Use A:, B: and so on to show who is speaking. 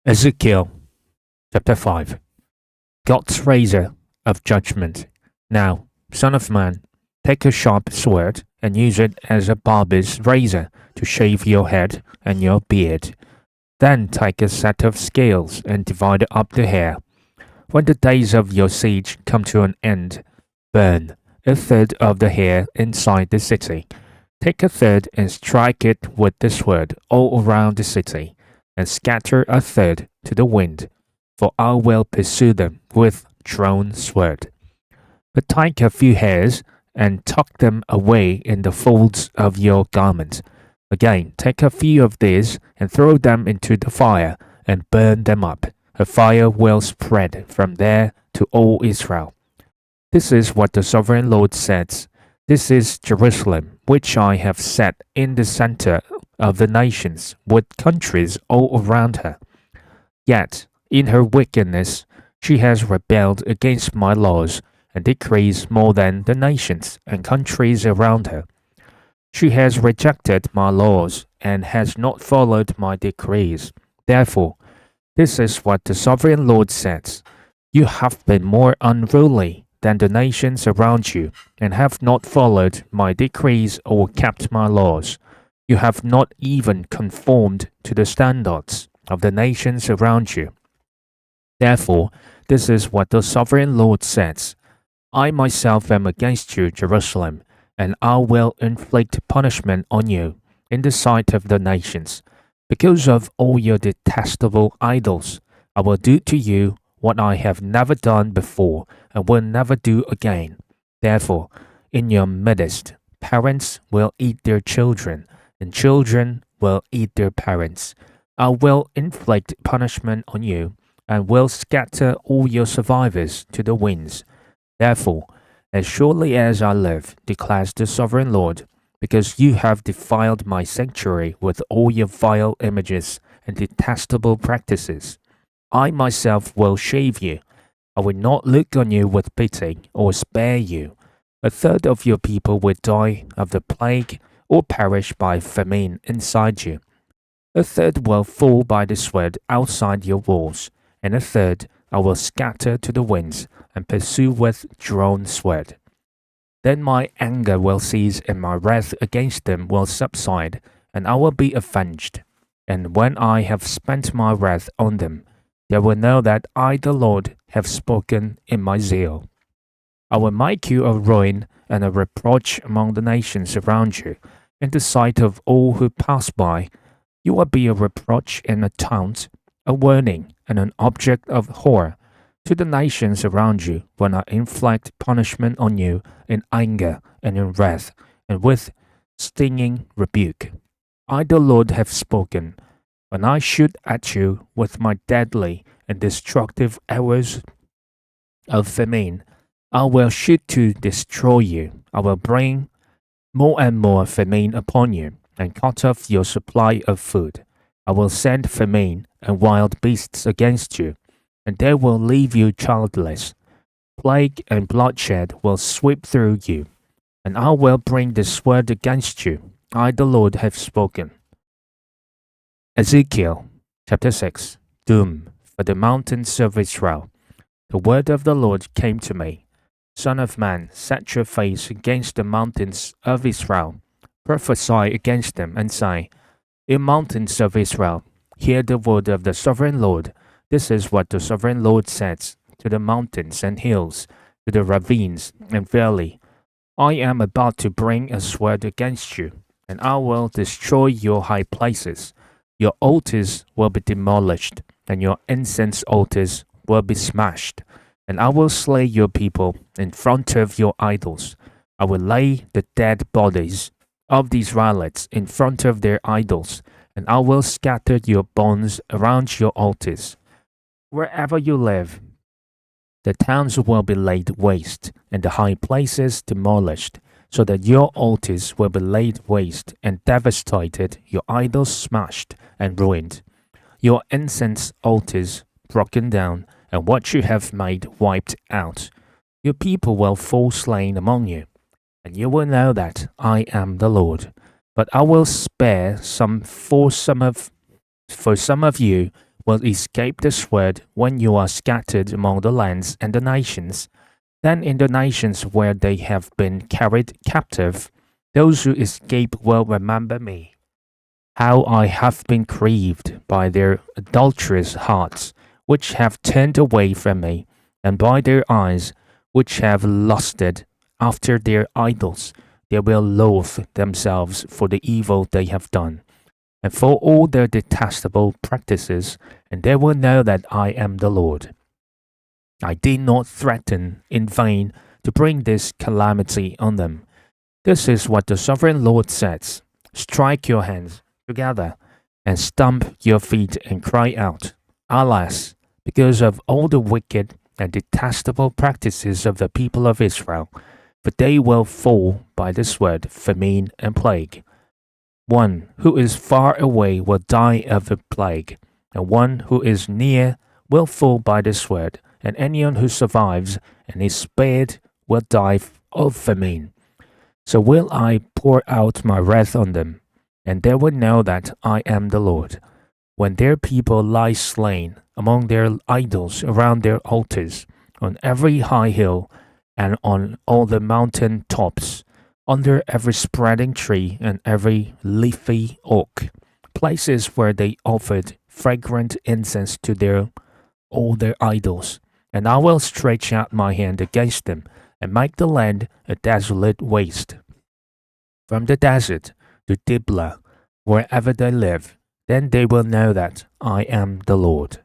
A: Ezekiel chapter 5. God's razor of judgment. Now, son of man, take a sharp sword and use it as a barber's razor to shave your head and your beard. Then take a set of scales and divide up the hair. When the days of your siege come to an end, burn a third of the hair inside the city. Take a third and strike it with the sword all around the city, and scatter a third to the wind, for I will pursue them with drawn sword. But take a few hairs and tuck them away in the folds of your garment. Again, take a few of these and throw them into the fire and burn them up. A fire will spread from there to all Israel. This is what the sovereign Lord says. This is Jerusalem, which I have set in the center of the nations, with countries all around her. Yet, in her wickedness, she has rebelled against my laws and decrees more than the nations and countries around her. She has rejected my laws and has not followed my decrees. Therefore, this is what the sovereign Lord says. You have been more unruly than the nations around you, and have not followed my decrees or kept my laws. You have not even conformed to the standards of the nations around you. Therefore, this is what the sovereign Lord says. I myself am against you, Jerusalem, and I will inflict punishment on you in the sight of the nations. Because of all your detestable idols, I will do to you what I have never done before and will never do again. Therefore, in your midst, parents will eat their children, and children will eat their parents. I will inflict punishment on you, and will scatter all your survivors to the winds. Therefore, as surely as I live, declares the sovereign Lord, because you have defiled my sanctuary with all your vile images and detestable practices, I myself will shave you. I will not look on you with pity or spare you. A third of your people will die of the plague or perish by famine inside you. A third will fall by the sword outside your walls, and a third I will scatter to the winds and pursue with drawn sword. Then my anger will cease and my wrath against them will subside, and I will be avenged. And when I have spent my wrath on them, they will know that I, the Lord, have spoken in my zeal. I will make you a ruin and a reproach among the nations around you. In the sight of all who pass by, you will be a reproach and a taunt, a warning and an object of horror to the nations around you when I inflict punishment on you in anger and in wrath and with stinging rebuke. I, the Lord, have spoken. When I shoot at you with my deadly and destructive arrows of famine, I will shoot to destroy you. I will bring more and more famine upon you, and cut off your supply of food. I will send famine and wild beasts against you, and they will leave you childless. Plague and bloodshed will sweep through you, and I will bring the sword against you. I, the Lord, have spoken. Ezekiel chapter 6. Doom for the mountains of Israel. The word of the Lord came to me. Son of man, set your face against the mountains of Israel. Prophesy against them and say, You mountains of Israel, hear the word of the sovereign Lord. This is what the sovereign Lord says to the mountains and hills, to the ravines and valley. I am about to bring a sword against you, and I will destroy your high places. Your altars will be demolished, and your incense altars will be smashed. And I will slay your people in front of your idols. I will lay the dead bodies of the Israelites in front of their idols, and I will scatter your bones around your altars. Wherever you live, the towns will be laid waste, and the high places demolished, so that your altars will be laid waste and devastated, your idols smashed and ruined, your incense altars broken down, and what you have made wiped out. Your people will fall slain among you, and you will know that I am the Lord. But I will spare some for some of you will escape the sword when you are scattered among the lands and the nations. Then in the nations where they have been carried captive, those who escape will remember me, how I have been grieved by their adulterous hearts, which have turned away from me, and by their eyes, which have lusted after their idols. They will loathe themselves for the evil they have done, and for all their detestable practices, and they will know that I am the Lord. I did not threaten in vain to bring this calamity on them. This is what the sovereign Lord says: strike your hands together and stamp your feet and cry out, Alas, because of all the wicked and detestable practices of the people of Israel, for they will fall by the sword, famine, and plague. One who is far away will die of a plague, and one who is near will fall by the sword, and anyone who survives and is spared will die of famine. So will I pour out my wrath on them, and they will know that I am the Lord. When their people lie slain among their idols around their altars, on every high hill and on all the mountain tops, under every spreading tree and every leafy oak, places where they offered fragrant incense to all their idols, and I will stretch out my hand against them and make the land a desolate waste. From the desert to Diblah, wherever they live, then they will know that I am the Lord.